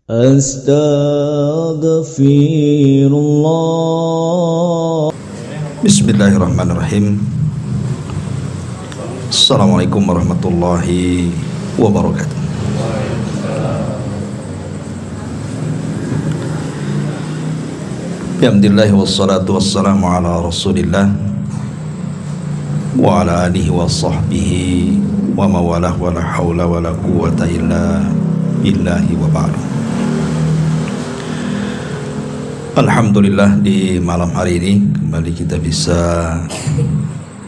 Astaghfirullah. Bismillahirrahmanirrahim. Assalamualaikum warahmatullahi wabarakatuh. Alhamdulillah wassalatu wassalamu ala rasulillah wa ala alihi wa sahbihi wa mawalah wa la hawla wa la quwwata illa billahi wa ba'du. Alhamdulillah, di malam hari ini kembali kita bisa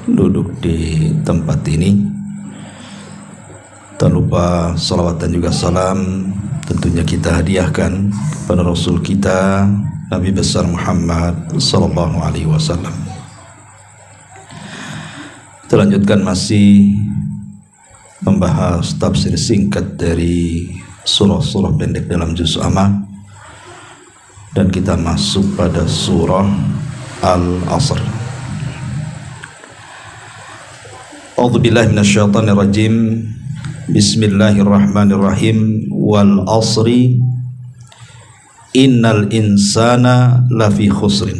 duduk di tempat ini. Tak lupa salawat dan juga salam tentunya kita hadiahkan kepada Rasul kita Nabi besar Muhammad sallallahu alaihi wasallam. Kita lanjutkan masih membahas tafsir singkat dari surah-surah pendek dalam juz Amma, dan kita masuk pada surah Al-Asr. A'udzubillahi minasyaitonir rajim. Bismillahirrahmanirrahim. Wal asri innal insana lafi khusrin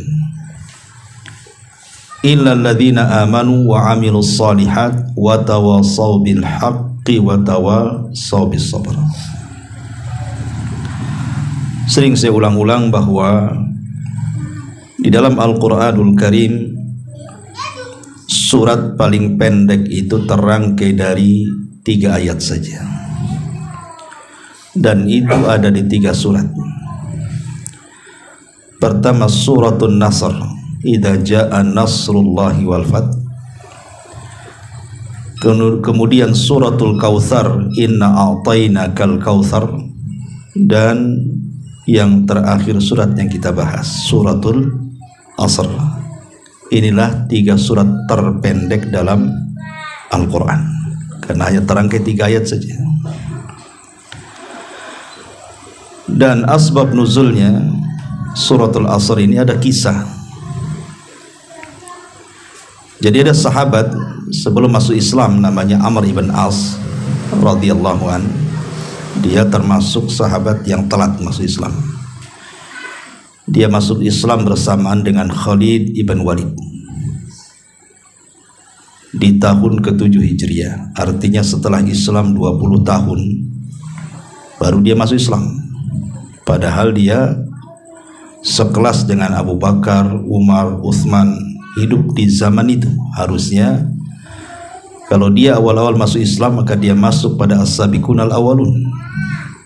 illa alladhina amanu wa amilus solihat wa tawasaw bil haqqi wa tawasaw bis sabr. Sering saya ulang-ulang bahwa di dalam Al-Quranul Karim surat paling pendek itu terangkai dari 3 ayat saja, dan itu ada di 3 surat. Pertama suratul Nasr, idza jaa nasrullahi wal fath. Kemudian suratul Kautsar, inna a'tainakal kautsar. Dan yang terakhir surat yang kita bahas, suratul Asr. Inilah 3 surat terpendek dalam Al-Quran, karena hanya terangkai 3 ayat saja. Dan asbab nuzulnya suratul Asr ini ada kisah. Jadi ada sahabat sebelum masuk Islam namanya Amr ibn As radhiyallahu an. Dia termasuk sahabat yang telat masuk Islam. Dia masuk Islam bersamaan dengan Khalid ibn Walid di tahun ke-7 Hijriah. Artinya setelah Islam 20 tahun baru dia masuk Islam. Padahal dia sekelas dengan Abu Bakar, Umar, Utsman, hidup di zaman itu. Harusnya kalau dia awal-awal masuk Islam maka dia masuk pada as-sabiqunal awalun.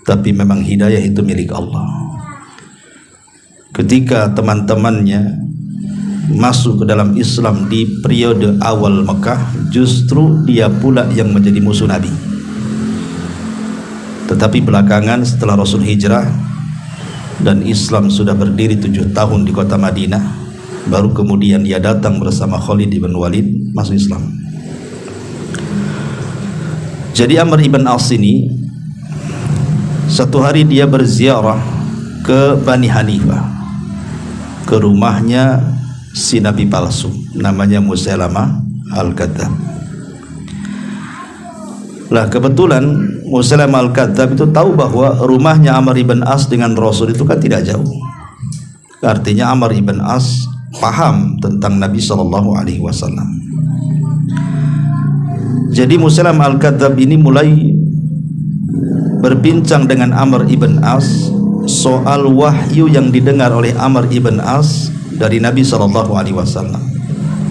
Tapi memang hidayah itu milik Allah. Ketika teman-temannya masuk ke dalam Islam di periode awal Mekah, justru dia pula yang menjadi musuh Nabi. Tetapi belakangan setelah Rasul hijrah dan Islam sudah berdiri 7 tahun di kota Madinah, baru kemudian dia datang bersama Khalid ibn Walid masuk Islam. Jadi Amr ibn As ini satu hari dia berziarah ke Bani Hanifah, ke rumahnya si Nabi palsu namanya Musailamah Al-Kadzab. Lah kebetulan Musailamah Al-Kadzab itu tahu bahwa rumahnya Amr ibn As dengan Rasul itu kan tidak jauh. Artinya Amr ibn As paham tentang Nabi sallallahu alaihi wasallam. Jadi Musailamah Al-Kadzab ini mulai berbincang dengan Amr ibn As soal wahyu yang didengar oleh Amr ibn As dari Nabi sallallahu alaihi wasallam.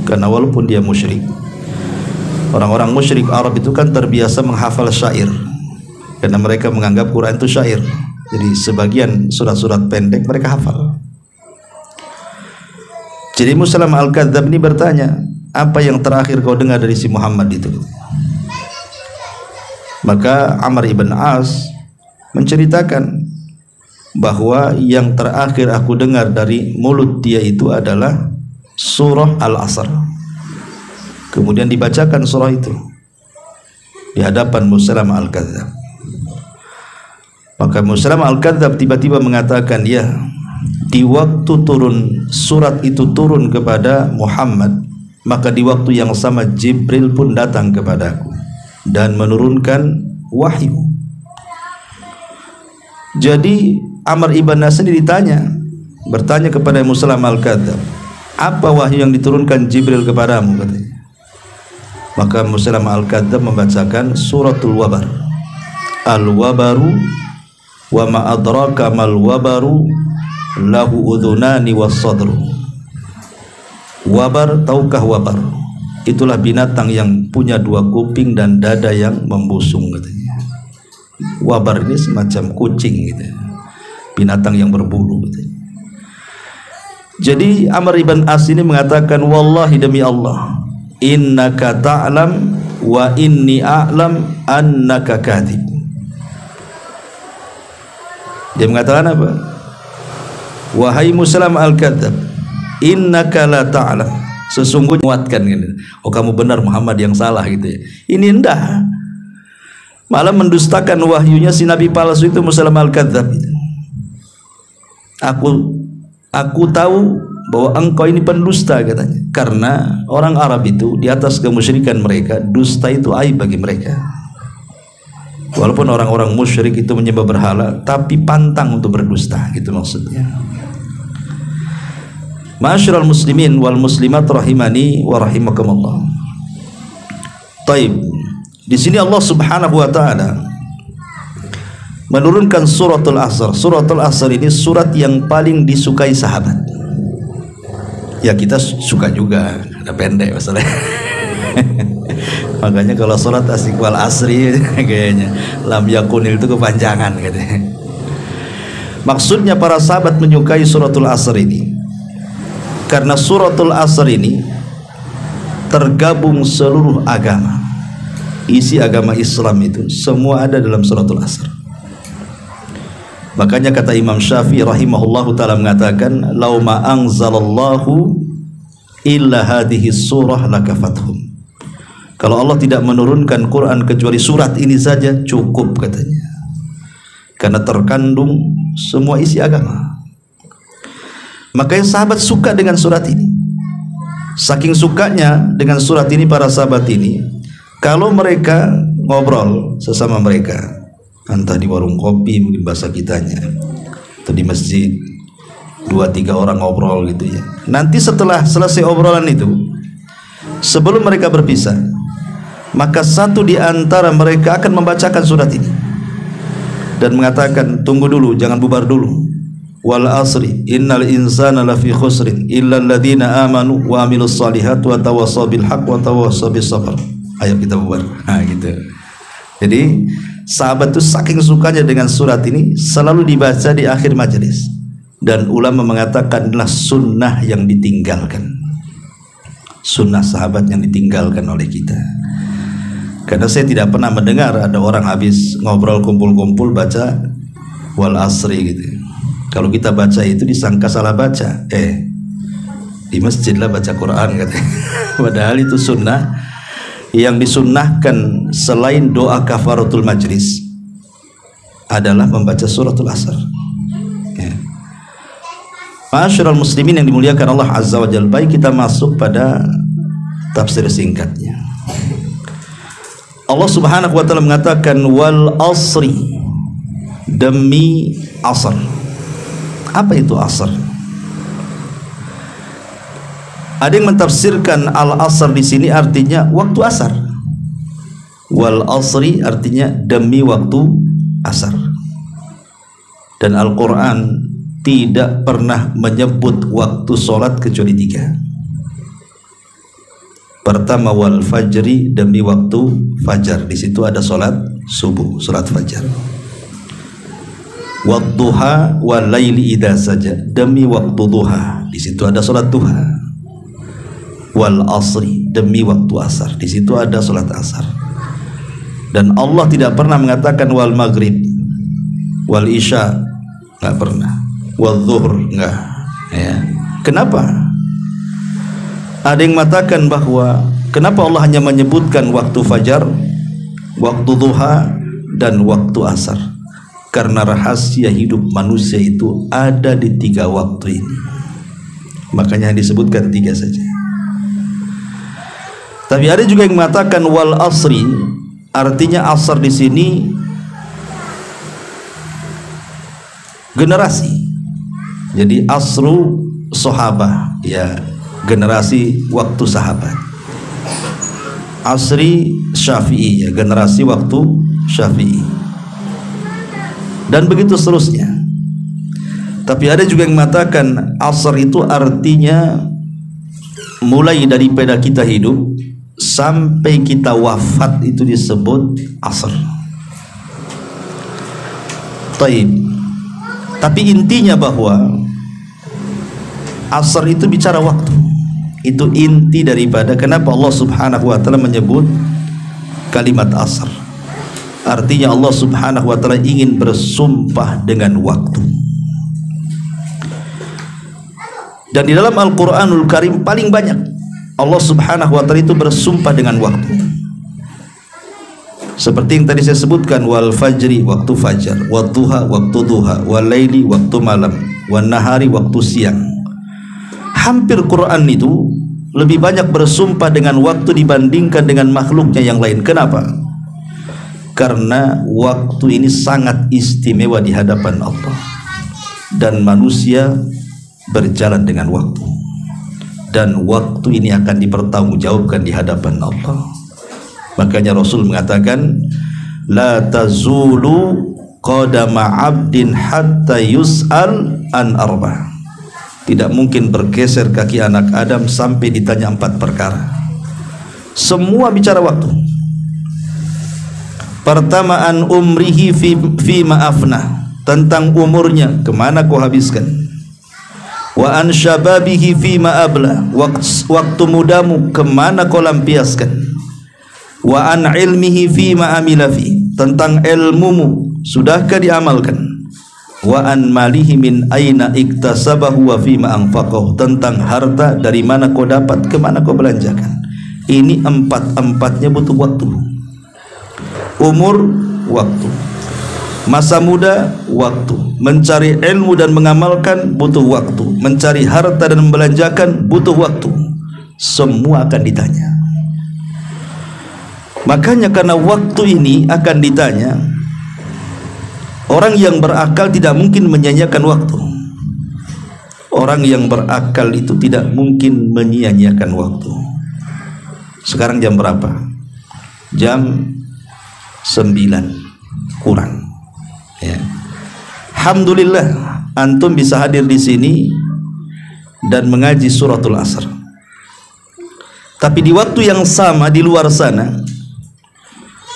Karena walaupun dia musyrik, orang-orang musyrik Arab itu kan terbiasa menghafal syair, karena mereka menganggap Quran itu syair. Jadi sebagian surat-surat pendek mereka hafal. Jadi Musailamah Al-Kadzab ini bertanya, apa yang terakhir kau dengar dari si Muhammad itu? Maka Amr ibn As menceritakan bahwa yang terakhir aku dengar dari mulut dia itu adalah surah Al-Asr. Kemudian dibacakan surah itu di hadapan Musailamah Al-Kadzab. Maka Musailamah Al-Kadzab tiba-tiba mengatakan, ya, di waktu turun surat itu turun kepada Muhammad, maka di waktu yang sama Jibril pun datang kepadaku dan menurunkan wahyu. Jadi Amr ibn As ini bertanya kepada Musailamah al-Kadzdzab, apa wahyu yang diturunkan Jibril kepadamu, katanya. Maka Musailamah al-Kadzdzab membacakan suratul Wabar. Al-wabaru wa ma adraka mal wabaru lahu udhunani was sadru. Wabar, tahukah wabar? Itulah binatang yang punya 2 kuping dan dada yang membusung, katanya. Wabar ini semacam kucing gitu, binatang yang berbulu, katanya. Jadi Amr ibn As ini mengatakan, wallahi demi Allah, innaka ta'lam wa inni a'lam annaka kadhib. Dia mengatakan apa? Wahai Musailamah al-Kadzdzab, innaka la ta'lam, sesungguhnya menguatkan gitu. Oh, kamu benar, Muhammad yang salah gitu ya. Ini enggak, malah mendustakan wahyunya si nabi palsu itu Musailamah al-Kadzdzab itu. Aku tahu bahwa engkau ini pendusta, katanya. Karena orang Arab itu di atas kemusyrikan mereka, dusta itu aib bagi mereka. Walaupun orang-orang musyrik itu menyembah berhala, tapi pantang untuk berdusta, gitu maksudnya. Ma'asyiral muslimin wal muslimat rahimani wa rahimakumullah. Taib. Di sini Allah Subhanahu wa taala menurunkan suratul Asr. Suratul Asr ini surat yang paling disukai sahabat. Ya, kita suka juga, ada pendek masalahnya. Makanya kalau sholat asik wal asri kayaknya lam yakunil itu kepanjangan katanya. Maksudnya para sahabat menyukai suratul Asr ini karena suratul Asr ini tergabung seluruh agama. Isi agama Islam itu semua ada dalam suratul Asr. Makanya kata Imam Syafi'i rahimahullahu ta'ala mengatakan, lau ma anzalallahu illa hadhihi surah lakafathum. Kalau Allah tidak menurunkan Quran kecuali surat ini saja cukup, katanya. Karena terkandung semua isi agama. Makanya sahabat suka dengan surat ini. Saking sukanya dengan surat ini para sahabat ini, kalau mereka ngobrol sesama mereka, entah di warung kopi mungkin bahasa kitanya, atau di masjid, 2-3 orang ngobrol gitu ya. Nanti setelah selesai obrolan itu, sebelum mereka berpisah, maka satu di antara mereka akan membacakan surat ini dan mengatakan, tunggu dulu, jangan bubar dulu. Wal asri innal insana lafi khusrin illa alladhina amanu wa amilus solihat wa tawassaw bil haqq wa tawassaw bis sabr. Ayo kita bubar. Nah, gitu. Jadi sahabat itu saking sukanya dengan surat ini selalu dibaca di akhir majelis, dan ulama mengatakan adalah sunnah yang ditinggalkan, sunnah sahabat yang ditinggalkan oleh kita. Karena saya tidak pernah mendengar ada orang habis ngobrol kumpul-kumpul baca wal asri gitu. Kalau kita baca itu disangka salah baca. Di masjid lah baca Quran katanya. Padahal itu sunnah. Yang disunnahkan selain doa kafaratul majlis adalah membaca suratul Asr. Ma'asyiral muslimin yang dimuliakan Allah Azza wa Jalla, baik kita masuk pada tafsir singkatnya. Allah Subhanahu wa taala mengatakan wal asri, demi asr. Apa itu asr? Ada yang mentafsirkan al-asr di sini artinya waktu asar. Wal asri artinya demi waktu asar. Dan Al-Qur'an tidak pernah menyebut waktu sholat kecuali 3. Pertama wal fajri, demi waktu fajar. Di situ ada sholat subuh, sholat fajar. Wadduha wal laili idza saja, demi waktu duha. Di situ ada sholat duha. Wal asri, demi waktu asar. Di situ ada sholat asar. Dan Allah tidak pernah mengatakan wal maghrib, wal isya, nggak pernah. Wal zuhur, nggak. Ya. Kenapa? Ada yang mengatakan bahwa kenapa Allah hanya menyebutkan waktu fajar, waktu duha, dan waktu asar? Karena rahasia hidup manusia itu ada di 3 waktu ini. Makanya disebutkan 3 saja. Tapi ada juga yang mengatakan wal asri, artinya asar di sini generasi. Jadi asru sahabah, ya generasi waktu sahabat. Asri Syafi'i, ya generasi waktu Syafi'i. Dan begitu seterusnya. Tapi ada juga yang mengatakan asr itu artinya mulai daripada kita hidup sampai kita wafat itu disebut asr. Taib. Tapi intinya bahwa asr itu bicara waktu. Itu inti daripada kenapa Allah Subhanahu wa taala menyebut kalimat asr. Artinya Allah Subhanahu wa taala ingin bersumpah dengan waktu. Dan di dalam Al-Qur'anul Karim paling banyak Allah Subhanahu wa taala itu bersumpah dengan waktu. Seperti yang tadi saya sebutkan, wal fajri waktu fajar, wad duha waktu duha, wal laili waktu malam, wan nahari waktu siang. Hampir Quran itu lebih banyak bersumpah dengan waktu dibandingkan dengan makhluknya yang lain. Kenapa? Karena waktu ini sangat istimewa di hadapan Allah, dan manusia berjalan dengan waktu, dan waktu ini akan dipertanggungjawabkan di hadapan Allah. Makanya Rasul mengatakan, la tazulu qadama 'abdin hatta yus'al an arba'. Tidak mungkin bergeser kaki anak Adam sampai ditanya 4 perkara. Semua bicara waktu. Pertama, an umrihi fi ma'afna, tentang umurnya, kemana kau habiskan. Wa an syababihi fi ma'abla, waktu mudamu kemana kau lampiaskan. Wa an ilmihi fi ma'amila fi, tentang ilmumu sudahkah diamalkan. Wa an malihi min aina iktasabahu wa fi ma'anfaqahu, tentang harta dari mana kau dapat, kemana kau belanjakan. Ini empat-empatnya butuh waktu. Umur, waktu. Masa muda, waktu. Mencari ilmu dan mengamalkan, butuh waktu. Mencari harta dan membelanjakan, butuh waktu. Semua akan ditanya. Makanya karena waktu ini akan ditanya, orang yang berakal tidak mungkin menyia-nyiakan waktu. Orang yang berakal itu tidak mungkin menyia-nyiakan waktu. Sekarang jam berapa? Jam 9 kurang. Ya. Alhamdulillah antum bisa hadir di sini dan mengaji suratul asr. Tapi di waktu yang sama di luar sana,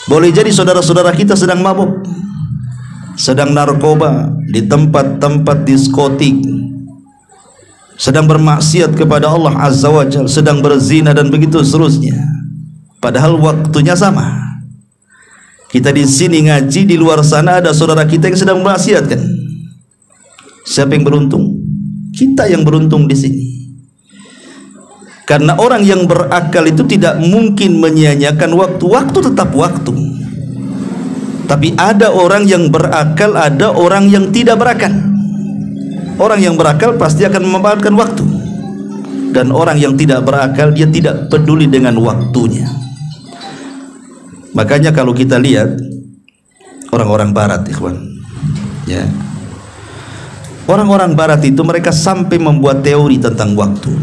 boleh jadi saudara-saudara kita sedang mabuk, sedang narkoba, di tempat-tempat diskotik, sedang bermaksiat kepada Allah Azza wa Jalla, sedang berzina dan begitu seterusnya. Padahal waktunya sama. Kita di sini ngaji, di luar sana ada saudara kita yang sedang bermaksiat kan? Siapa yang beruntung? Kita yang beruntung di sini. Karena orang yang berakal itu tidak mungkin menyia-nyiakan waktu. Waktu tetap waktu. Tapi ada orang yang berakal, ada orang yang tidak berakal. Orang yang berakal pasti akan memanfaatkan waktu. Dan orang yang tidak berakal, dia tidak peduli dengan waktunya. Makanya kalau kita lihat orang-orang barat, ikhwan, ya, orang-orang barat itu mereka sampai membuat teori tentang waktu.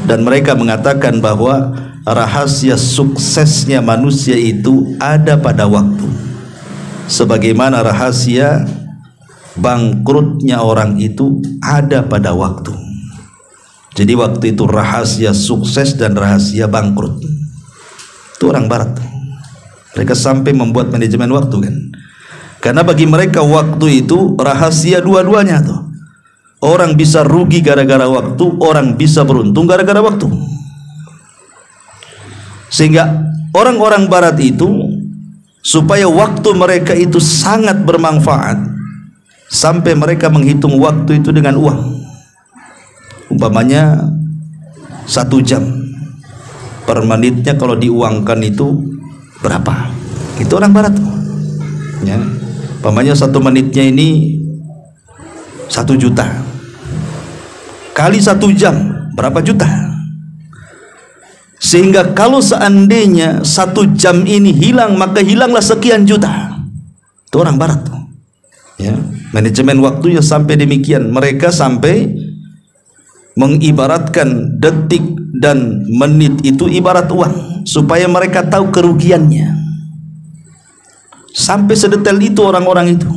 Dan mereka mengatakan bahwa rahasia suksesnya manusia itu ada pada waktu, sebagaimana rahasia bangkrutnya orang itu ada pada waktu. Jadi waktu itu rahasia sukses dan rahasia bangkrut. Itu orang barat. Mereka sampai membuat manajemen waktu kan. Karena bagi mereka waktu itu rahasia dua-duanya tuh. Orang bisa rugi gara-gara waktu, orang bisa beruntung gara-gara waktu. Sehingga orang-orang barat itu, supaya waktu mereka itu sangat bermanfaat, sampai mereka menghitung waktu itu dengan uang. Umpamanya 1 jam per menitnya kalau diuangkan itu berapa? Itu orang barat ya. Umpamanya 1 menitnya ini 1 juta kali 1 jam berapa juta? Sehingga kalau seandainya 1 jam ini hilang, maka hilanglah sekian juta. Itu orang barat ya. Manajemen waktunya sampai demikian, mereka sampai mengibaratkan detik dan menit itu ibarat uang, supaya mereka tahu kerugiannya. Sampai sedetail itu orang-orang itu,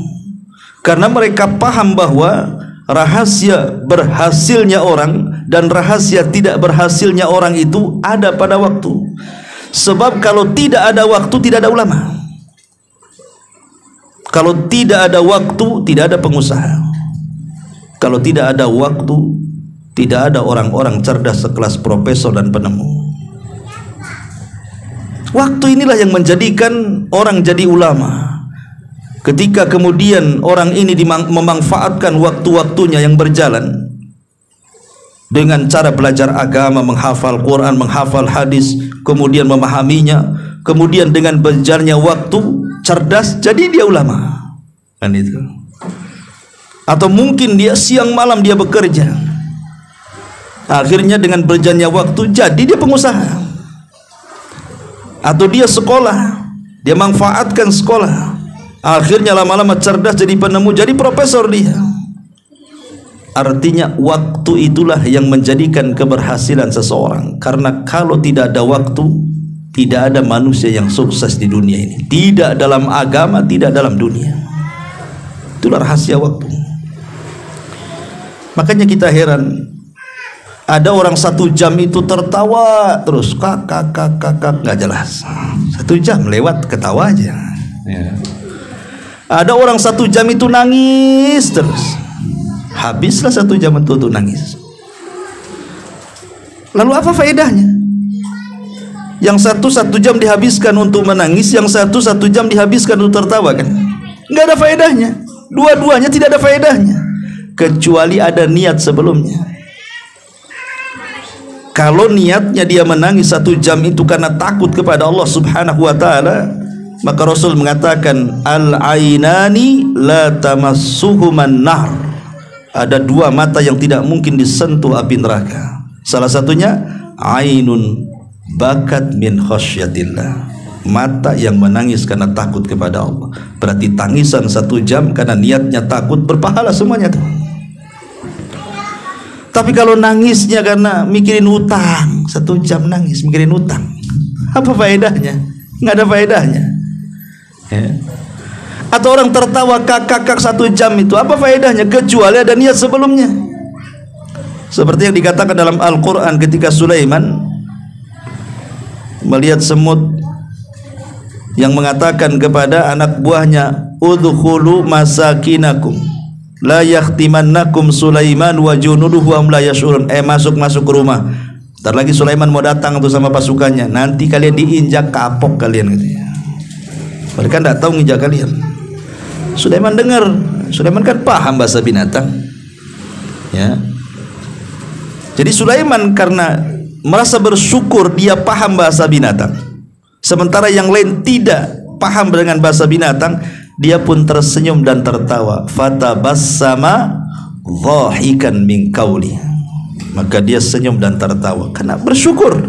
karena mereka paham bahwa rahasia berhasilnya orang dan rahasia tidak berhasilnya orang itu ada pada waktu. Sebab kalau tidak ada waktu, tidak ada ulama. Kalau tidak ada waktu, tidak ada pengusaha. Kalau tidak ada waktu, tidak ada orang-orang cerdas sekelas profesor dan penemu. Waktu inilah yang menjadikan orang jadi ulama. Ketika kemudian orang ini memanfaatkan waktu-waktunya yang berjalan dengan cara belajar agama, menghafal Quran, menghafal hadis, kemudian memahaminya, kemudian dengan berjalannya waktu cerdas, jadi dia ulama, kan itu. Atau mungkin dia siang malam dia bekerja, akhirnya dengan berjalannya waktu jadi dia pengusaha. Atau dia sekolah, dia manfaatkan sekolah, akhirnya lama-lama cerdas jadi penemu, jadi profesor dia. Artinya waktu itulah yang menjadikan keberhasilan seseorang. Karena kalau tidak ada waktu, tidak ada manusia yang sukses di dunia ini. Tidak dalam agama, tidak dalam dunia. Itulah rahasia waktu. Makanya kita heran, ada orang 1 jam itu tertawa terus, kakak nggak jelas. 1 jam lewat ketawa aja ya. Ada orang 1 jam itu nangis terus, habislah 1 jam itu nangis. Lalu apa faedahnya? Yang satu jam dihabiskan untuk menangis, yang satu jam dihabiskan untuk tertawa, kan? Nggak ada faedahnya. Dua-duanya tidak ada faedahnya, kecuali ada niat sebelumnya. Kalau niatnya dia menangis 1 jam itu karena takut kepada Allah Subhanahu wa ta'ala, maka Rasul mengatakan al-ainani la tamassuhuman nar. Ada 2 mata yang tidak mungkin disentuh api neraka. Salah satunya ainun bakat min khasyatillah, mata yang menangis karena takut kepada Allah. Berarti tangisan 1 jam karena niatnya takut, berpahala semuanya tuh. Tapi kalau nangisnya karena mikirin utang, 1 jam nangis mikirin utang, apa faedahnya? Nggak ada faedahnya ya. Atau orang tertawa kakak 1 jam itu, apa faedahnya? Kecuali ada niat sebelumnya. Seperti yang dikatakan dalam Al-Quran ketika Sulaiman melihat semut yang mengatakan kepada anak buahnya, udkhulu masakinakum la yakhtimannakum Sulaiman wa junuduhu wa hum la yash'urun. Masuk ke rumah. Ntar lagi Sulaiman mau datang tuh sama pasukannya, nanti kalian diinjak kapok kalian gitu ya. Mereka tidak tahu nginjak kalian. Sulaiman dengar, Sulaiman kan paham bahasa binatang ya. Jadi Sulaiman karena merasa bersyukur dia paham bahasa binatang, sementara yang lain tidak paham dengan bahasa binatang, dia pun tersenyum dan tertawa. Fatabassama dhahikan min qauli, maka dia senyum dan tertawa karena bersyukur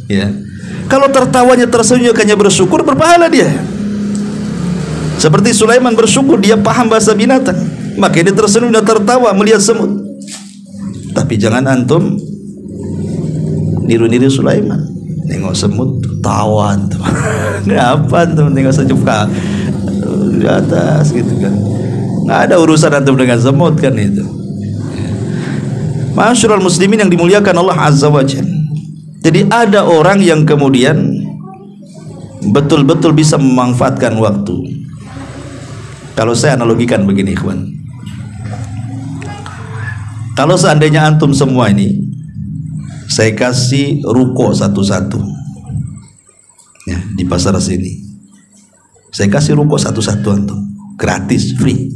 ya. Kalau tertawanya tersenyumnya bersyukur, berpahala dia. Seperti Sulaiman bersyukur dia paham bahasa binatang, maka dia tersenyum dan tertawa melihat semut. Tapi jangan antum niru-niru Sulaiman, nengok semut tawa antum. Ngapa antum nengok senyum di atas gitu kan? Nggak ada urusan antum dengan semut kan itu. Ma'asyiral muslimin yang dimuliakan Allah Azza wa Jalla. Jadi ada orang yang kemudian betul-betul bisa memanfaatkan waktu. Kalau saya analogikan begini, ikhwan. Kalau seandainya antum semua ini saya kasih ruko satu-satu ya, di pasar sini saya kasih ruko satu-satu antum, gratis, free.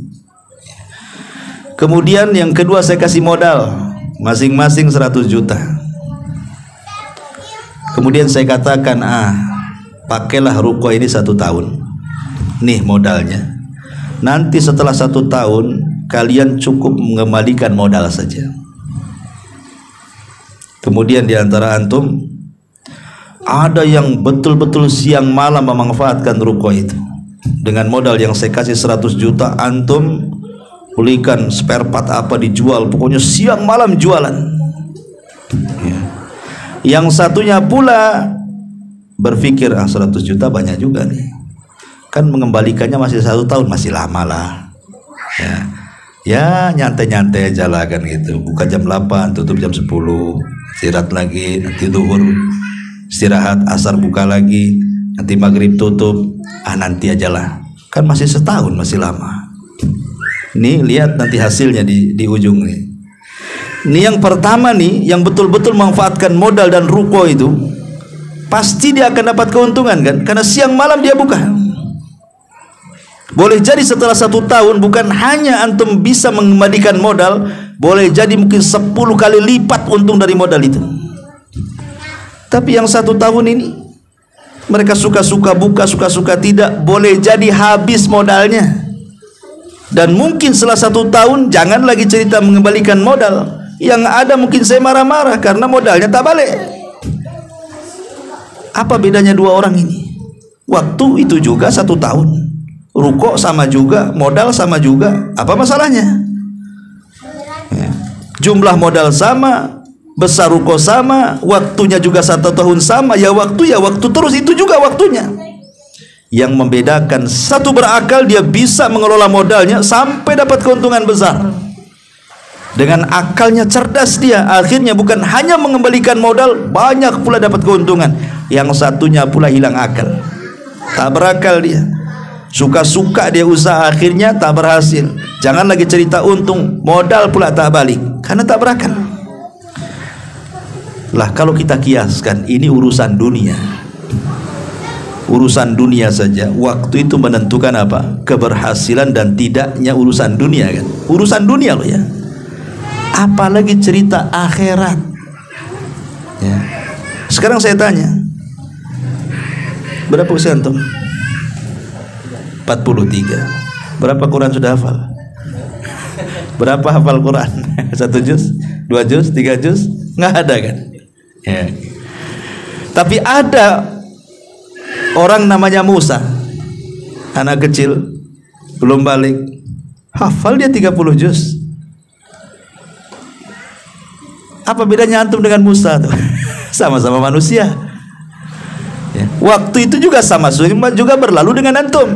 Kemudian yang kedua saya kasih modal masing-masing 100 juta. Kemudian saya katakan, pakailah ruko ini 1 tahun, nih modalnya. Nanti setelah 1 tahun kalian cukup mengembalikan modal saja. Kemudian di antara antum ada yang betul-betul siang malam memanfaatkan ruko itu. Dengan modal yang saya kasih 100 juta, antum belikan spare part apa dijual, pokoknya siang malam jualan. Ya. Yang satunya pula berpikir 100 juta banyak juga nih, kan mengembalikannya masih 1 tahun, masih lama lah. Ya nyantai-nyantai aja lah kan gitu, buka jam 8 tutup jam 10, istirahat lagi, nanti zuhur istirahat, asar buka lagi, nanti maghrib tutup, nanti aja lah, kan masih setahun, masih lama. Nih lihat nanti hasilnya di ujung nih. Ini yang pertama nih, yang betul-betul memanfaatkan modal dan ruko itu pasti dia akan dapat keuntungan kan, karena siang malam dia buka. Boleh jadi setelah 1 tahun bukan hanya antum bisa mengembalikan modal, boleh jadi mungkin 10 kali lipat untung dari modal itu. Tapi yang 1 tahun ini mereka suka-suka buka, suka-suka tidak, boleh jadi habis modalnya. Dan mungkin setelah 1 tahun jangan lagi cerita mengembalikan modal, yang ada mungkin saya marah-marah karena modalnya tak balik. Apa bedanya dua orang ini? Waktu itu juga 1 tahun, ruko sama juga, modal sama juga, apa masalahnya? Jumlah modal sama, besar ruko sama, waktunya juga 1 tahun sama, ya waktu terus, itu juga waktunya. Yang membedakan satu berakal, dia bisa mengelola modalnya sampai dapat keuntungan besar. Dengan akalnya cerdas dia, akhirnya bukan hanya mengembalikan modal, banyak pula dapat keuntungan. Yang satunya pula hilang akal, tak berakal dia, suka-suka dia usaha, akhirnya tak berhasil. Jangan lagi cerita untung, modal pula tak balik karena tak berakal. Lah kalau kita kiaskan, ini urusan dunia. Urusan dunia saja, waktu itu menentukan apa? Keberhasilan dan tidaknya urusan dunia kan. Urusan dunia loh ya. Apalagi cerita akhirat. Ya. Sekarang saya tanya, berapa usia antum? 43. Berapa Quran sudah hafal? Berapa hafal Quran? 1 juz, 2 juz, 3 juz? Nggak ada kan? Ya. Tapi ada orang namanya Musa, anak kecil, belum balik, hafal dia 30 juz. Apa bedanya antum dengan Musa tuh? Sama-sama manusia. Ya. Waktu itu juga sama, juga berlalu dengan antum.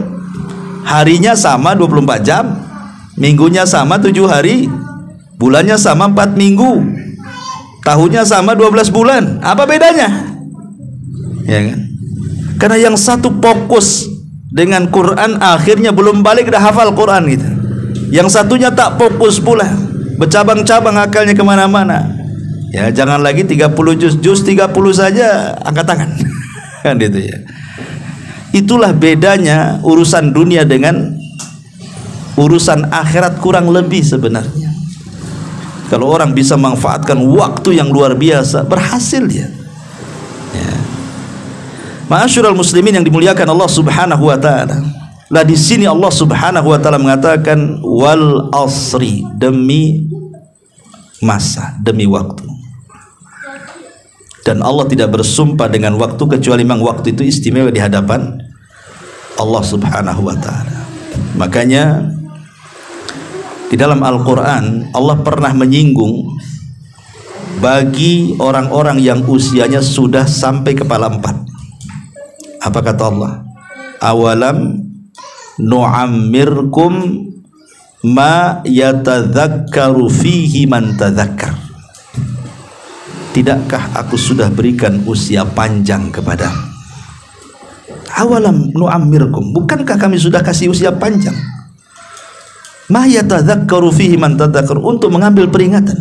Harinya sama 24 jam, minggunya sama 7 hari, bulannya sama 4 minggu, tahunnya sama 12 bulan. Apa bedanya? Ya kan? Karena yang satu fokus dengan Quran, akhirnya belum balik dah hafal Quran gitu. Yang satunya tak fokus pula, bercabang-cabang akalnya kemana-mana. Ya jangan lagi 30 juz 30 saja angkat tangan. Kan gitu ya. Itulah bedanya urusan dunia dengan urusan akhirat, kurang lebih sebenarnya. Kalau orang bisa manfaatkan waktu yang luar biasa, berhasil dia. Ya. Ma'asyiral muslimin yang dimuliakan Allah Subhanahu wa taala. Lah di sini Allah Subhanahu wa taala mengatakan wal asri, demi masa, demi waktu. Dan Allah tidak bersumpah dengan waktu kecuali memang waktu itu istimewa di hadapan Allah Subhanahu wa taala. Makanya di dalam Al-Qur'an Allah pernah menyinggung bagi orang-orang yang usianya sudah sampai kepala 4. Apa kata Allah? Awalam nu'ammirkum ma yatadzakkaru fihi man tadzakkar. Tidakkah aku sudah berikan usia panjang kepada? Awalam nu'ammirkum, bukankah kami sudah kasih usia panjang? Ma yatadzakkaru fihi man tadzakkar, untuk mengambil peringatan.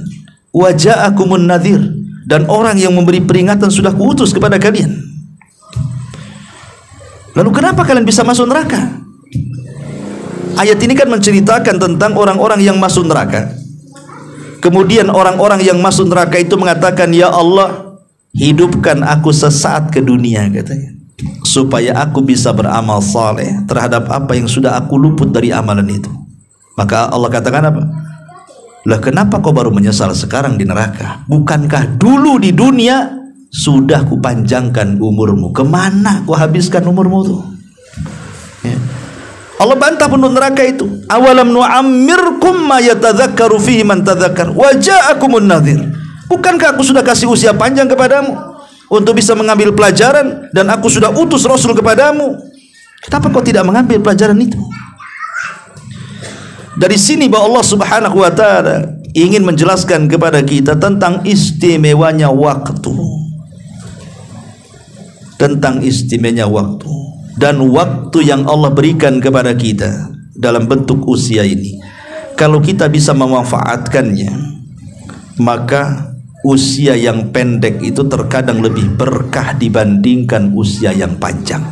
Wa ja'akumun nadhir, dan orang yang memberi peringatan sudah kuutus kepada kalian. Lalu kenapa kalian bisa masuk neraka? Ayat ini kan menceritakan tentang orang-orang yang masuk neraka. Kemudian orang-orang yang masuk neraka itu mengatakan, ya Allah, hidupkan aku sesaat ke dunia, katanya, supaya aku bisa beramal saleh terhadap apa yang sudah aku luput dari amalan itu. Maka Allah katakan apa? Lah kenapa kau baru menyesal sekarang di neraka? Bukankah dulu di dunia sudah kupanjangkan umurmu? Kemana kau habiskan umurmu tuh? Ya. Allah bantah penduduk neraka itu. Awalam nu'ammirkum ma yatadzakkaru fihi man tadzakkar wa ja'akumun nadhir. Bukankah aku sudah kasih usia panjang kepadamu untuk bisa mengambil pelajaran, dan aku sudah utus Rasul kepadamu? Kenapa kau tidak mengambil pelajaran itu? Dari sini bahwa Allah Subhanahu wa taala ingin menjelaskan kepada kita tentang istimewanya waktu. Tentang istimewanya waktu. Dan waktu yang Allah berikan kepada kita dalam bentuk usia ini, kalau kita bisa memanfaatkannya, maka usia yang pendek itu terkadang lebih berkah dibandingkan usia yang panjang.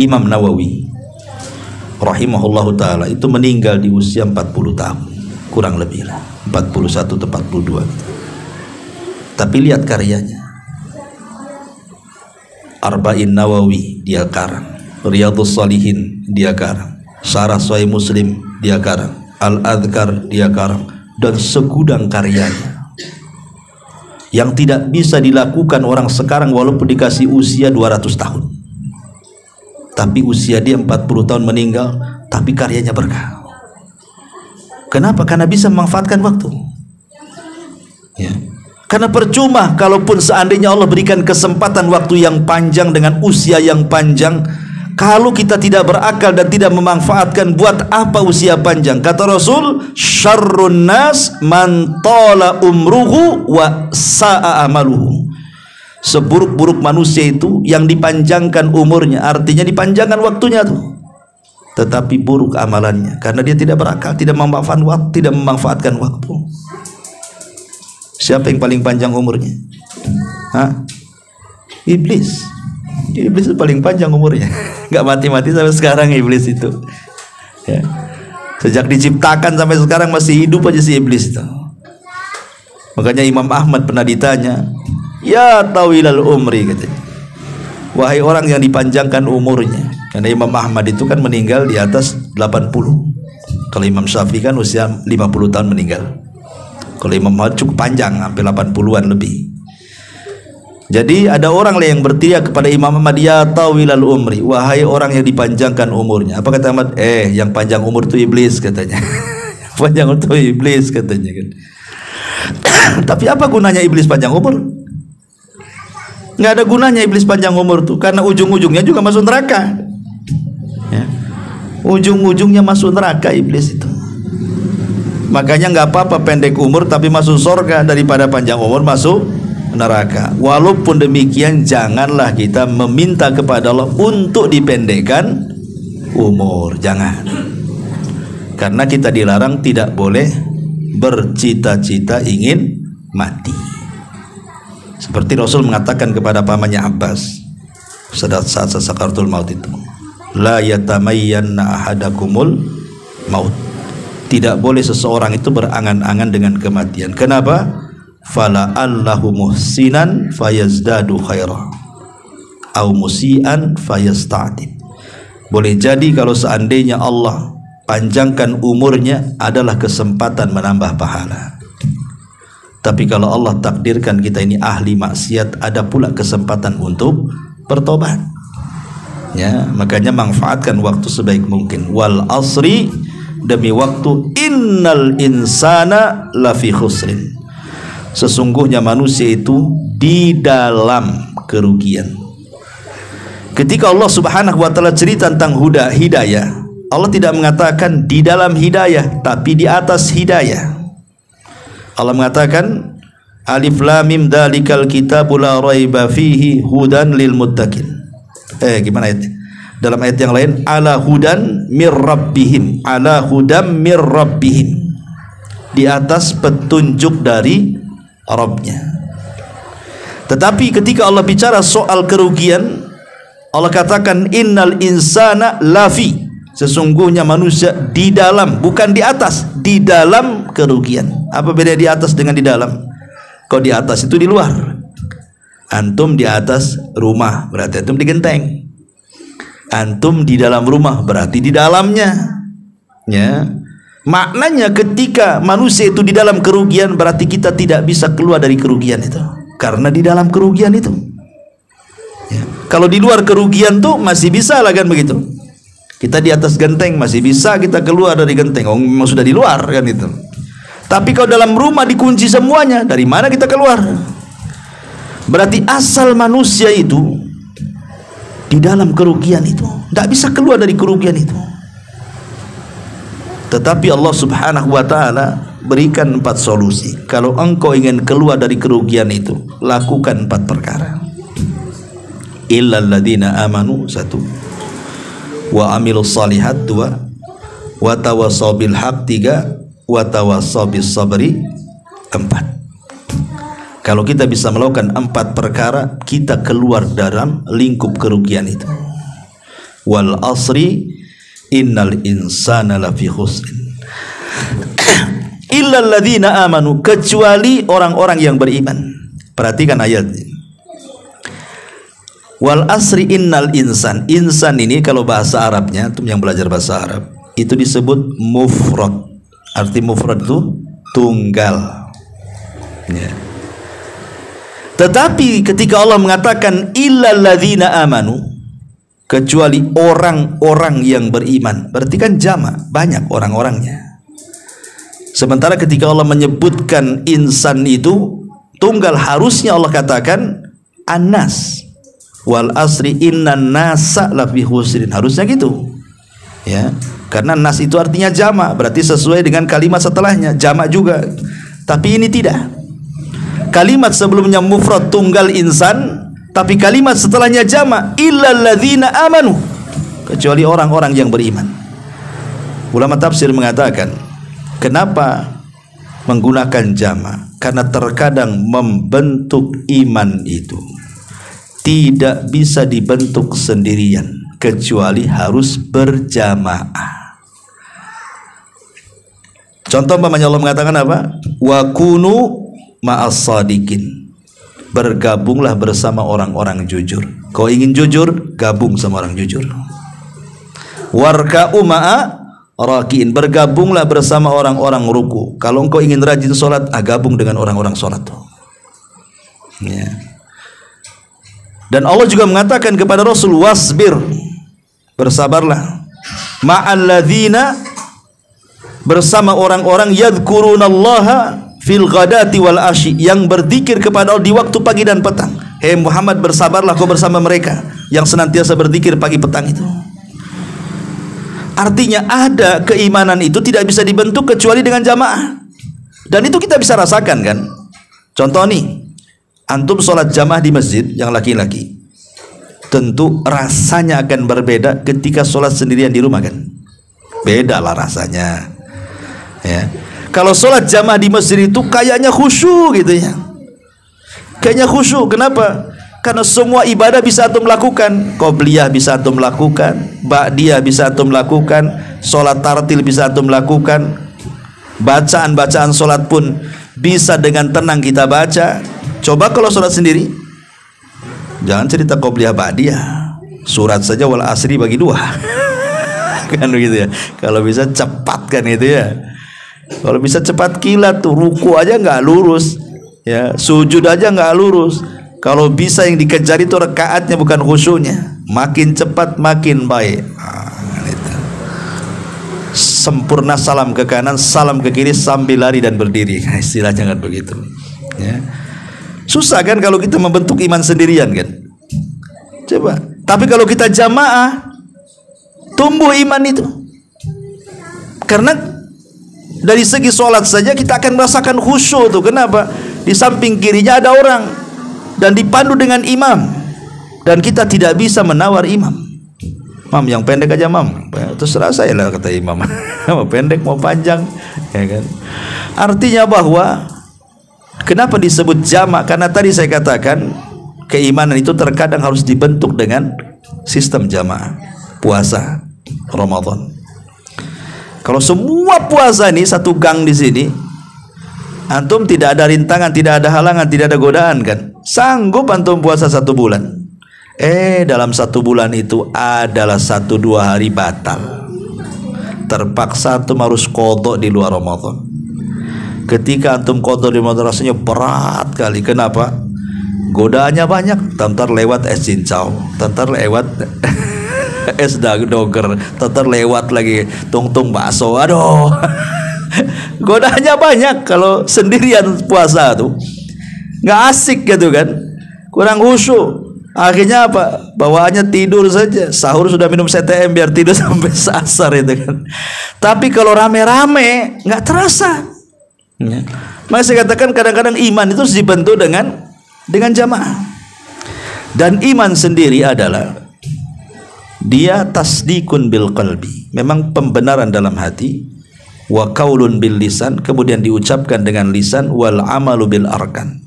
Imam Nawawi rahimahullahu ta'ala itu meninggal di usia 40 tahun kurang lebih lah, 41 atau 42. Tapi lihat karyanya. Arba'in Nawawi dia karang, Riyadhus Shalihin dia karang, Syarah Sahih Muslim dia karang, Al-Adhkar dia karang, dan segudang karyanya yang tidak bisa dilakukan orang sekarang walaupun dikasih usia 200 tahun. Tapi usia dia 40 tahun meninggal, tapi karyanya berkah. Kenapa? Karena bisa memanfaatkan waktu. Ya. Karena percuma kalaupun seandainya Allah berikan kesempatan waktu yang panjang dengan usia yang panjang, kalau kita tidak berakal dan tidak memanfaatkan, buat apa usia panjang? Kata Rasul, syarrun nas man tala umruhu wa sa'a amaluhu. Seburuk-buruk manusia itu yang dipanjangkan umurnya, artinya dipanjangkan waktunya tuh, tetapi buruk amalannya karena dia tidak berakal, tidak memanfaatkan waktu. Siapa yang paling panjang umurnya? Hah? Iblis. Iblis itu paling panjang umurnya. Gak mati-mati sampai sekarang iblis itu. Ya. Sejak diciptakan sampai sekarang masih hidup aja si iblis itu. Makanya Imam Ahmad pernah ditanya, ya tawilal umri, katanya, wahai orang yang dipanjangkan umurnya. Karena Imam Ahmad itu kan meninggal di atas 80. Kalau Imam Syafi'i kan usia 50 tahun meninggal. Kalau Imam Ahmad cukup panjang, sampai 80-an lebih. Jadi ada orang yang berteriak kepada Imam Ahmad, ya tawilal umri, wahai orang yang dipanjangkan umurnya. Apa kata Ahmad? Yang panjang umur itu iblis, katanya. Panjang umur itu iblis, katanya kan. Tapi apa gunanya iblis panjang umur? Nggak ada gunanya iblis panjang umur tuh, karena ujung-ujungnya juga masuk neraka. Ya. Ujung-ujungnya masuk neraka iblis itu. Makanya nggak apa-apa pendek umur tapi masuk surga daripada panjang umur masuk neraka. Walaupun demikian, janganlah kita meminta kepada Allah untuk dipendekkan umur, jangan. Karena kita dilarang tidak boleh bercita-cita ingin mati. Seperti Rasul mengatakan kepada pamannya Abbas saat sakaratul maut itu, la yatamayyanna ahadakumul maut. Tidak boleh seseorang itu berangan-angan dengan kematian. Kenapa? Fala allahu muhsinan fayazdadu khaira au musian fayasta'tib. Boleh jadi kalau seandainya Allah panjangkan umurnya adalah kesempatan menambah pahala. Tapi kalau Allah takdirkan kita ini ahli maksiat, ada pula kesempatan untuk bertobat. Ya, makanya manfaatkan waktu sebaik mungkin. Wal asri, demi waktu, innal insana lafi khusrin. Sesungguhnya manusia itu di dalam kerugian. Ketika Allah Subhanahu wa taala cerita tentang hidayah, Allah tidak mengatakan di dalam hidayah, tapi di atas hidayah. Allah mengatakan alif lam mim dzalikal kitabul la raiba fihi hudan lil muttaqin. Gimana ayatnya? Dalam ayat yang lain, ala hudan mir rabbihim, ala hudam mir rabbihim, di atas petunjuk dari Rabbnya. Tetapi ketika Allah bicara soal kerugian, Allah katakan innal insana lafi, sesungguhnya manusia di dalam, bukan di atas, di dalam kerugian. Apa beda di atas dengan di dalam? Kalau di atas itu di luar, antum di atas rumah berarti antum di genteng. Antum di dalam rumah berarti di dalamnya. Ya. Maknanya ketika manusia itu di dalam kerugian, berarti kita tidak bisa keluar dari kerugian itu, karena di dalam kerugian itu. Ya. Kalau di luar kerugian tuh masih bisa lah kan begitu. Kita di atas genteng masih bisa kita keluar dari genteng. Oh, memang sudah di luar kan itu. Tapi kalau dalam rumah dikunci semuanya, dari mana kita keluar? Berarti asal manusia itu di dalam kerugian itu, tidak bisa keluar dari kerugian itu. Tetapi Allah Subhanahu wa ta'ala berikan 4 solusi. Kalau engkau ingin keluar dari kerugian itu, lakukan 4 perkara. Illal ladzina amanu 1, wa amilus salihat 2, wa tawassaw bil haq 3, wa tawassaw bis sabri 4. Kalau kita bisa melakukan 4 perkara, kita keluar dalam lingkup kerugian itu. Wal asri innal insana lafi khusrin illal ladzina amanu, kecuali orang-orang yang beriman. Perhatikan ayat ini. Wal asri innal insan. Insan ini kalau bahasa Arabnya, antum yang belajar bahasa Arab, itu disebut mufrad. Arti mufrad itu tunggal. Ya. Tetapi ketika Allah mengatakan illal ladzina amanu, kecuali orang-orang yang beriman, berarti kan jamak, banyak orang-orangnya. Sementara ketika Allah menyebutkan insan itu tunggal, harusnya Allah katakan an-nas. Wal asri innan nasa lafi khusrin, harusnya gitu. Ya, karena nas itu artinya jamak, berarti sesuai dengan kalimat setelahnya jamak juga. Tapi ini tidak. Kalimat sebelumnya mufrad tunggal insan, tapi kalimat setelahnya jamak illal ladzina amanu, kecuali orang-orang yang beriman. Ulama tafsir mengatakan, kenapa menggunakan jamak? Karena terkadang membentuk iman itu tidak bisa dibentuk sendirian, kecuali harus berjamaah. Contoh umpamanya Allah mengatakan apa? Wa kunu ma'as sadiqin, bergabunglah bersama orang-orang jujur. Kau ingin jujur, gabung sama orang jujur. Warka'u ma'a rakiin, bergabunglah bersama orang-orang ruku. Kalau engkau ingin rajin sholat, gabung dengan orang-orang sholat. Ya. Dan Allah juga mengatakan kepada Rasul, wasbir, bersabarlah, ma'alladzina, bersama orang-orang yadhkurunallaha fil ghadati wal asyi, yang berzikir kepada Allah di waktu pagi dan petang. Hei Muhammad, bersabarlah kau bersama mereka yang senantiasa berzikir pagi petang itu. Artinya ada keimanan itu tidak bisa dibentuk kecuali dengan jamaah. Dan itu kita bisa rasakan kan. Contoh nih, antum sholat jamaah di masjid yang laki-laki, tentu rasanya akan berbeda ketika sholat sendirian di rumah kan. Beda lah rasanya. Ya. Kalau sholat jamaah di masjid itu kayaknya khusyuk gitu ya. Kayaknya khusyuk. Kenapa? Karena semua ibadah bisa antum lakukan. Qobliyah bisa antum lakukan, ba'diyah bisa antum lakukan, sholat tartil bisa antum lakukan, bacaan-bacaan sholat pun bisa dengan tenang kita baca. Coba kalau sholat sendiri, jangan cerita qobliyah ba'diyah, surat saja wal asri bagi 2 kan begitu ya. Kalau bisa cepat kan itu ya. Kalau bisa cepat kilat tuh, ruku aja nggak lurus ya, sujud aja nggak lurus. Kalau bisa yang dikejar itu rakaatnya bukan khusyuknya. Makin cepat makin baik. Sempurna salam ke kanan, salam ke kiri sambil lari dan berdiri. Istilahnya kan begitu ya. Susah kan kalau kita membentuk iman sendirian kan. Coba. Tapi kalau kita jamaah, tumbuh iman itu. Karena dari segi sholat saja kita akan merasakan khusyuk tuh. Kenapa? Di samping kirinya ada orang dan dipandu dengan imam, dan kita tidak bisa menawar imam. Mam, yang pendek aja mam. Terserah saya lah kata imam. Mau pendek mau panjang ya kan. Artinya bahwa kenapa disebut jamak? Karena tadi saya katakan keimanan itu terkadang harus dibentuk dengan sistem jamaah. Puasa Ramadan, kalau semua puasa ini satu gang di sini, antum tidak ada rintangan, tidak ada halangan, tidak ada godaan kan, sanggup antum puasa 1 bulan. Dalam 1 bulan itu adalah 1-2 hari batal, terpaksa antum harus qadha di luar Ramadan. Ketika antum qadha di Ramadan rasanya berat kali. Kenapa? Godaannya banyak. Tantar lewat es cincau, tantar lewat es doger, lewat lagi tungtung bakso, aduh. Godaannya banyak kalau sendirian puasa tuh, nggak asik gitu kan, kurang khusyuk. Akhirnya apa? Bawaannya tidur saja. Sahur sudah minum CTM biar tidur sampai asar itu kan. Tapi kalau rame-rame nggak terasa. Ya. Maka saya katakan kadang-kadang iman itu dibentuk dengan jamaah. Dan iman sendiri adalah dia tasdikun bil qalbi, memang pembenaran dalam hati, wa qaulun bil lisan, kemudian diucapkan dengan lisan, wal amalu bil arkan,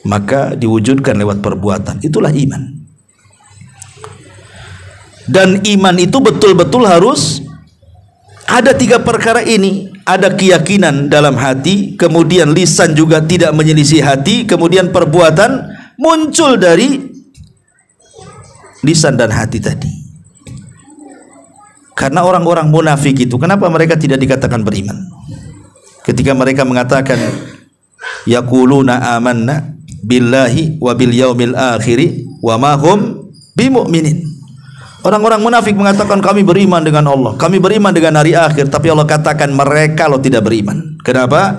maka diwujudkan lewat perbuatan. Itulah iman. Dan iman itu betul-betul harus ada 3 perkara ini. Ada keyakinan dalam hati, kemudian lisan juga tidak menyelisih hati, kemudian perbuatan muncul dari lisan dan hati tadi. Karena orang-orang munafik itu, kenapa mereka tidak dikatakan beriman? Ketika mereka mengatakan yaquluna amanna billahi wa bil yaumil akhiri wa ma hum bimu'minin. Orang-orang munafik mengatakan kami beriman dengan Allah, kami beriman dengan hari akhir, tapi Allah katakan mereka lo tidak beriman. Kenapa?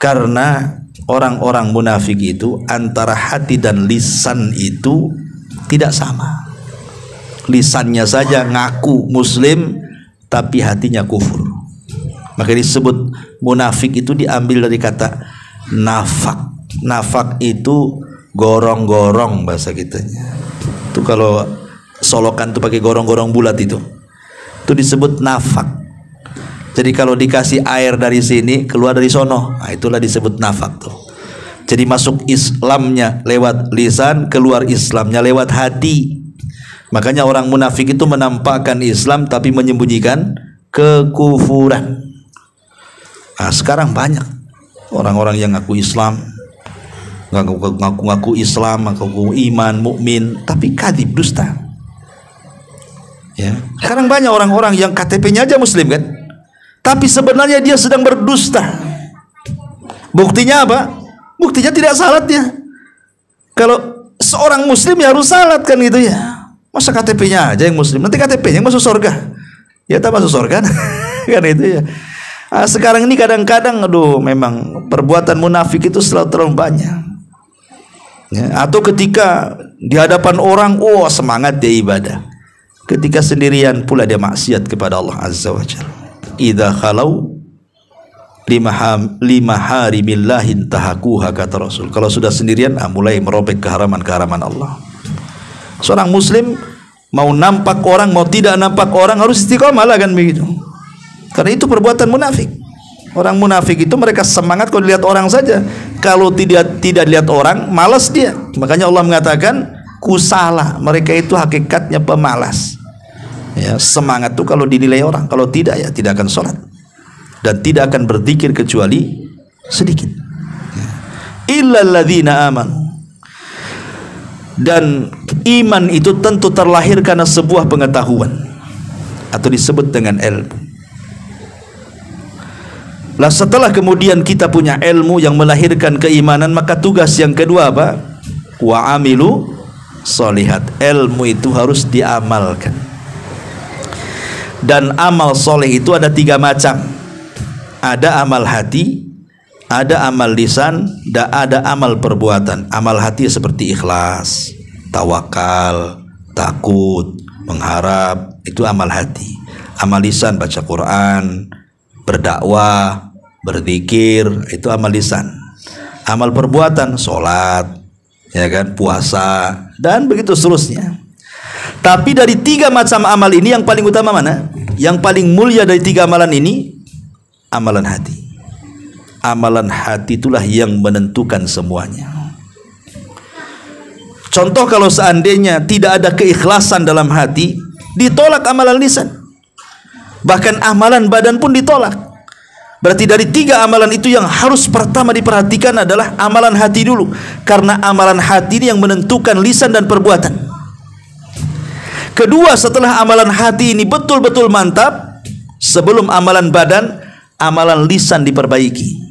Karena orang-orang munafik itu antara hati dan lisan itu tidak sama. Lisannya saja ngaku muslim tapi hatinya kufur. Maka disebut munafik itu diambil dari kata nafak. Nafak itu gorong-gorong bahasa kitanya. Itu kalau solokan tuh pakai gorong-gorong bulat itu disebut nafak. Jadi kalau dikasih air dari sini keluar dari sono, nah itulah disebut nafak tuh. Jadi masuk Islamnya lewat lisan, keluar Islamnya lewat hati. Makanya orang munafik itu menampakkan Islam tapi menyembunyikan kekufuran. Nah sekarang banyak orang-orang yang ngaku Islam, ngaku Islam, ngaku iman, mukmin, tapi kadzib, dusta. Ya. Sekarang banyak orang-orang yang KTP-nya aja muslim kan, tapi sebenarnya dia sedang berdusta. Buktinya apa? Buktinya tidak salatnya. Kalau seorang muslim ya harus salat kan gitu ya. Masa KTP-nya aja yang muslim, nanti KTP-nya masuk surga? Ya tak masuk surga kan itu ya. Nah, sekarang ini kadang-kadang aduh memang perbuatan munafik itu terlalu banyak. Ya, atau ketika di hadapan orang, oh semangat dia ibadah. Ketika sendirian pula dia maksiat kepada Allah Azza wa Jalla. Idza khalau lima harimillahi tahakuha, kata Rasul. Kalau sudah sendirian mulai merobek keharaman-keharaman Allah. Seorang muslim mau nampak orang mau tidak nampak orang harus istiqomah lah kan begitu. Karena itu perbuatan munafik. Orang munafik itu mereka semangat kalau dilihat orang saja. Kalau tidak lihat orang malas dia. Makanya Allah mengatakan kusala, mereka itu hakikatnya pemalas. Ya, semangat itu kalau dinilai orang, kalau tidak ya tidak akan sholat dan tidak akan berzikir kecuali sedikit. Ya. Illal ladzina amanu. Dan iman itu tentu terlahir karena sebuah pengetahuan atau disebut dengan ilmu. Lah setelah kemudian kita punya ilmu yang melahirkan keimanan, maka tugas yang kedua apa? Wa amilu sholihat. Ilmu itu harus diamalkan. Dan amal soleh itu ada 3 macam. Ada amal hati, ada amal lisan, dan ada amal perbuatan. Amal hati seperti ikhlas, tawakal, takut, mengharap, itu amal hati. Amal lisan baca Quran, berdakwah, berzikir, itu amal lisan. Amal perbuatan sholat, ya kan, puasa, dan begitu seterusnya. Tapi dari 3 macam amal ini yang paling utama mana? Yang paling mulia dari 3 amalan ini amalan hati. Amalan hati itulah yang menentukan semuanya. Contoh, kalau seandainya tidak ada keikhlasan dalam hati, ditolak amalan lisan. Bahkan amalan badan pun ditolak. Berarti dari 3 amalan itu yang harus pertama diperhatikan adalah amalan hati dulu. Karena amalan hati ini yang menentukan lisan dan perbuatan. Kedua, setelah amalan hati ini betul-betul mantap, sebelum amalan badan, amalan lisan diperbaiki.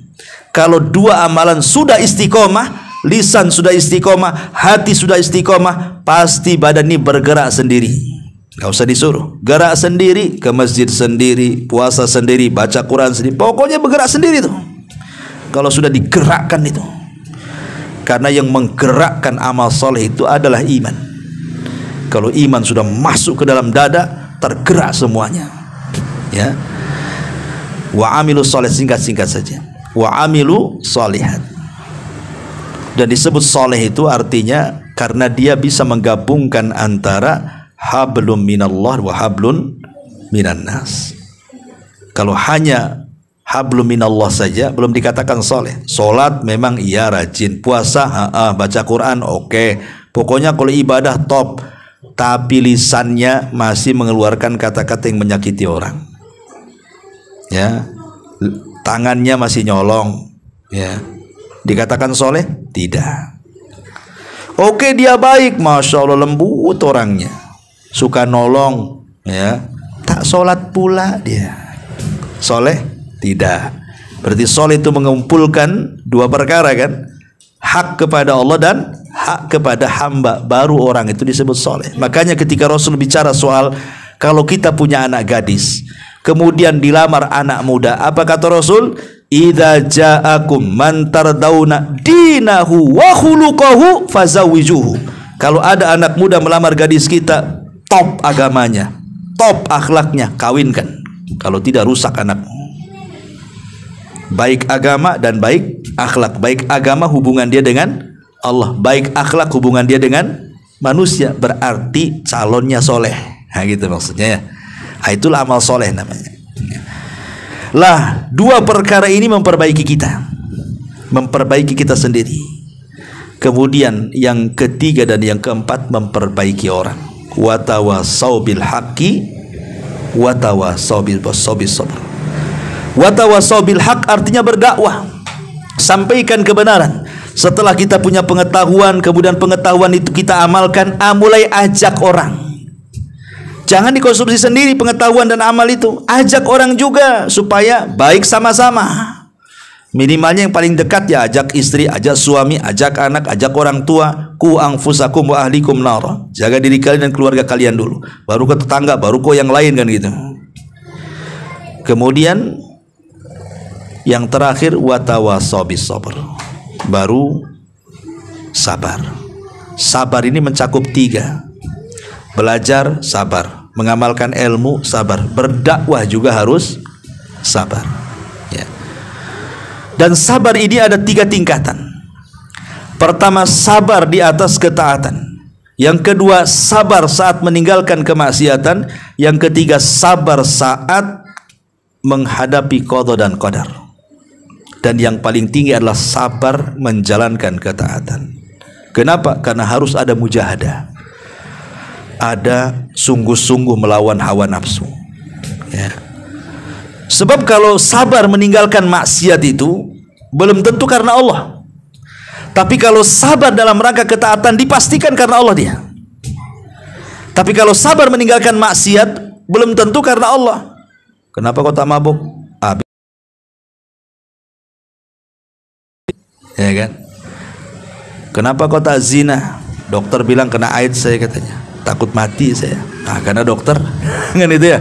Kalau 2 amalan sudah istiqomah, lisan sudah istiqomah, hati sudah istiqomah, pasti badan ini bergerak sendiri. Gak usah disuruh. Gerak sendiri, ke masjid sendiri, puasa sendiri, baca Quran sendiri. Pokoknya bergerak sendiri tuh. Kalau sudah digerakkan itu. Karena yang menggerakkan amal soleh itu adalah iman. Kalau iman sudah masuk ke dalam dada, tergerak semuanya. Ya. Wa amilu soleh, singkat-singkat saja. Wa amilu solihat. Dan disebut soleh itu artinya karena dia bisa menggabungkan antara hablum minallah wa hablun minan nas. Kalau hanya hablum minallah saja belum dikatakan soleh. Solat memang iya rajin, puasa baca Quran oke. Pokoknya kalau ibadah top, tapi lisannya masih mengeluarkan kata-kata yang menyakiti orang. Ya, tangannya masih nyolong. Ya, dikatakan soleh? Tidak. Oke, dia baik, masya Allah, lembut orangnya, suka nolong, ya, tak sholat pula dia. Soleh? Tidak. Berarti soleh itu mengumpulkan dua perkara kan? Hak kepada Allah dan hak kepada hamba, baru orang itu disebut soleh. Makanya ketika Rasul bicara soal kalau kita punya anak gadis, kemudian dilamar anak muda, apa kata Rasul? Idza ja'akum man tardawna dinahu wa khuluquhu fazawijuhu. Kalau ada anak muda melamar gadis kita, top agamanya, top akhlaknya, kawinkan. Kalau tidak, rusak anakmu. Baik agama dan baik akhlak. Baik agama hubungan dia dengan Allah, baik akhlak hubungan dia dengan manusia, berarti calonnya soleh. Nah gitu maksudnya ya. Nah, itulah amal soleh namanya. Lah, dua perkara ini memperbaiki kita, memperbaiki kita sendiri. Kemudian yang ketiga dan yang keempat memperbaiki orang. Wa tawasau bil haqqi wa tawasau bil sabr. Wa tawasau bil haqq artinya berdakwah, sampaikan kebenaran. Setelah kita punya pengetahuan, kemudian pengetahuan itu kita amalkan, mulai ajak orang. Jangan dikonsumsi sendiri pengetahuan dan amal itu. Ajak orang juga supaya baik sama-sama. Minimalnya yang paling dekat ya ajak istri, ajak suami, ajak anak, ajak orang tua. Ku anfusakum wa ahlikum nar. Jaga diri kalian dan keluarga kalian dulu. Baru ke tetangga, baru ke yang lain kan gitu. Kemudian yang terakhir watawasau bis sabr. Baru sabar. Sabar ini mencakup tiga. Belajar sabar, mengamalkan ilmu sabar, berdakwah juga harus sabar, ya. Dan sabar ini ada tiga tingkatan. Pertama, sabar di atas ketaatan. Yang kedua, sabar saat meninggalkan kemaksiatan. Yang ketiga, sabar saat menghadapi qada dan qadar. Dan yang paling tinggi adalah sabar menjalankan ketaatan. Kenapa? Karena harus ada mujahadah, ada sungguh-sungguh melawan hawa nafsu, ya. Sebab kalau sabar meninggalkan maksiat itu belum tentu karena Allah. Tapi kalau sabar dalam rangka ketaatan dipastikan karena Allah dia. Tapi kalau sabar meninggalkan maksiat belum tentu karena Allah. Kenapa kau tak mabuk? Ya kan? Kenapa kau tak zina? Dokter bilang kena AIDS saya katanya. Takut mati saya. Nah, karena dokter kan itu ya.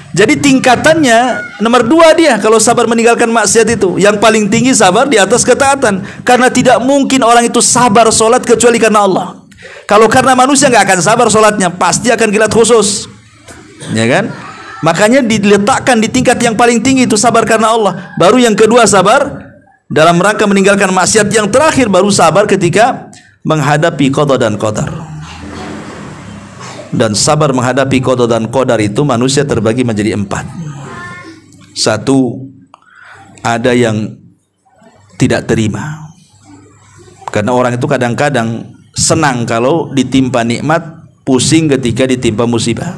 Jadi tingkatannya nomor dua dia kalau sabar meninggalkan maksiat itu. Yang paling tinggi sabar di atas ketaatan. Karena tidak mungkin orang itu sabar sholat kecuali karena Allah. Kalau karena manusia nggak akan sabar sholatnya, pasti akan kilat khusus, ya kan? Makanya diletakkan di tingkat yang paling tinggi itu sabar karena Allah. Baru yang kedua sabar dalam rangka meninggalkan maksiat. Yang terakhir baru sabar ketika menghadapi qada dan qadar. Dan sabar menghadapi qada dan qadar itu manusia terbagi menjadi 4. Satu, ada yang tidak terima. Karena orang itu kadang-kadang senang kalau ditimpa nikmat, pusing ketika ditimpa musibah.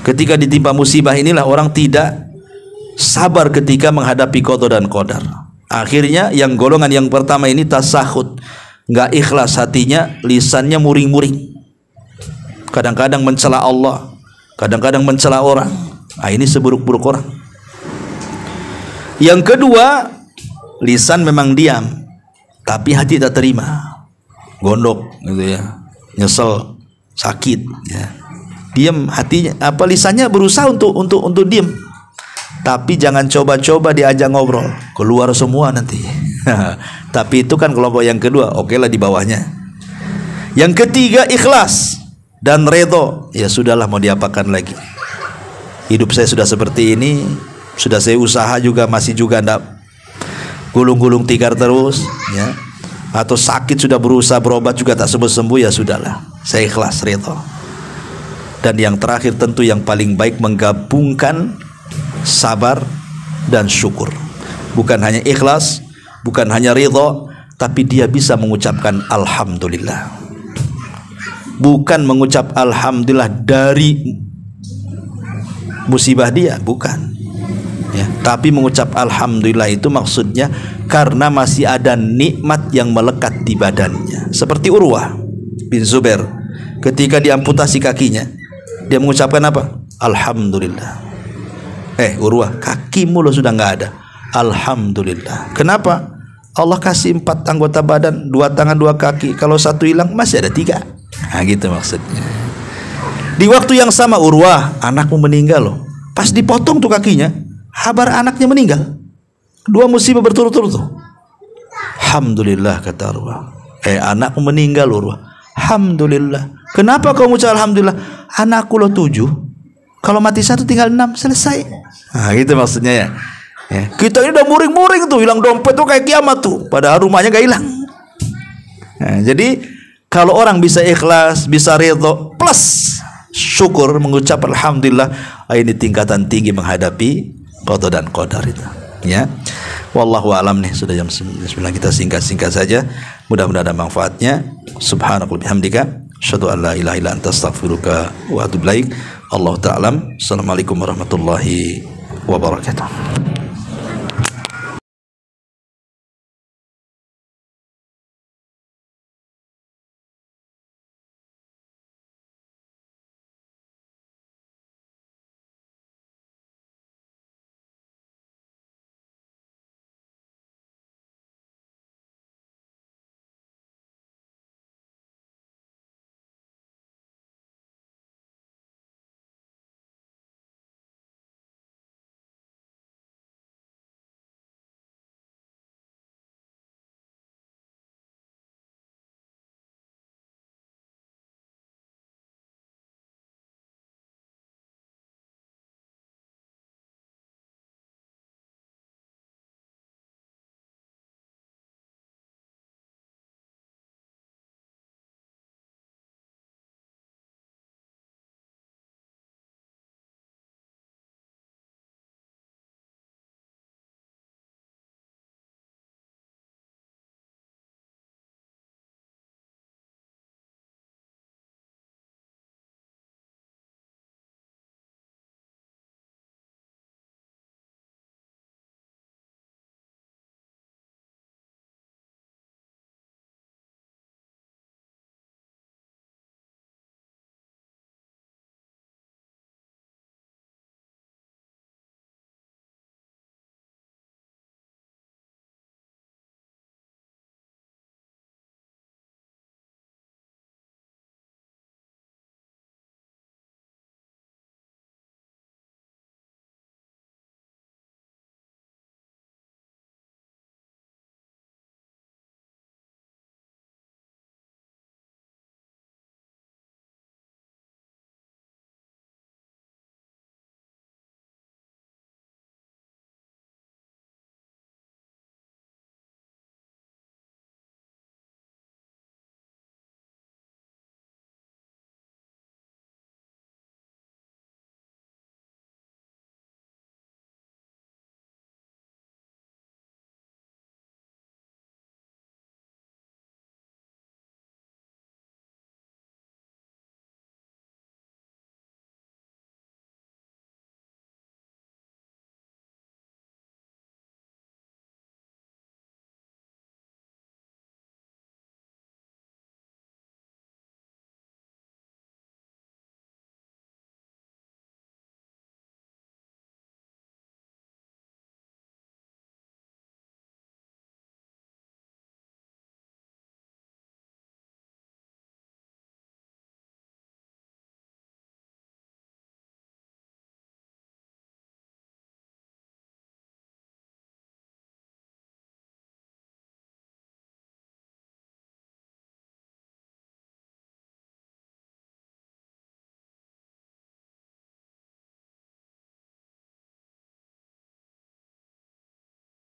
Ketika ditimpa musibah inilah orang tidak sabar ketika menghadapi qada dan qadar. Akhirnya yang golongan yang pertama ini tasahud, nggak ikhlas hatinya, lisannya muring-muring. Kadang-kadang mencela Allah, kadang-kadang mencela orang. Nah, ini seburuk-buruk orang. Yang kedua, lisan memang diam, tapi hati tak terima, gondok gitu ya, nyesel, sakit ya. diam, hatinya lisannya berusaha untuk diam. Tapi jangan coba-coba diajak ngobrol, keluar semua nanti. Tapi itu kan kelompok yang kedua, oke lah di bawahnya. Yang ketiga ikhlas dan redho. Ya sudahlah, mau diapakan lagi. Hidup saya sudah seperti ini, sudah saya usaha juga masih juga ndak gulung-gulung tikar terus, ya. Atau sakit sudah berusaha berobat juga tak sembuh-sembuh, ya sudahlah, saya ikhlas, redho. Dan yang terakhir tentu yang paling baik menggabungkan sabar dan syukur. Bukan hanya ikhlas, bukan hanya ridho, tapi dia bisa mengucapkan alhamdulillah. Bukan mengucap alhamdulillah dari musibah dia, bukan. Ya, tapi mengucap alhamdulillah itu maksudnya karena masih ada nikmat yang melekat di badannya. Seperti Urwah bin Zubair, ketika diamputasi kakinya, dia mengucapkan apa? Alhamdulillah. Urwah, kakimu lo sudah nggak ada. Alhamdulillah. Kenapa? Allah kasih 4 anggota badan, 2 tangan 2 kaki. Kalau satu hilang masih ada 3. Nah gitu maksudnya. Di waktu yang sama Urwah, anakmu meninggal loh. Pas dipotong tuh kakinya, kabar anaknya meninggal. 2 musibah berturut-turut tuh. Alhamdulillah kata Urwah. Anakmu meninggal Urwah. Alhamdulillah. Kenapa kau mengucap alhamdulillah? Anakku lo 7. Kalau mati 1 tinggal 6, selesai. Nah gitu maksudnya ya. Kita ini udah muring-muring tuh, hilang dompet tuh kayak kiamat tuh, padahal rumahnya gak hilang. Nah, jadi kalau orang bisa ikhlas, bisa ridho plus syukur, mengucap alhamdulillah, ini tingkatan tinggi menghadapi qada dan qadar itu. Ya. Wallahu alam nih, sudah jam 9 kita singkat-singkat saja. Mudah-mudahan ada manfaatnya. Subhanakallahumma bihamdika asyhadu an la ilaha illa anta astaghfiruka wa atubu ilaik. Allahu ta'ala. Assalamualaikum warahmatullahi wabarakatuh.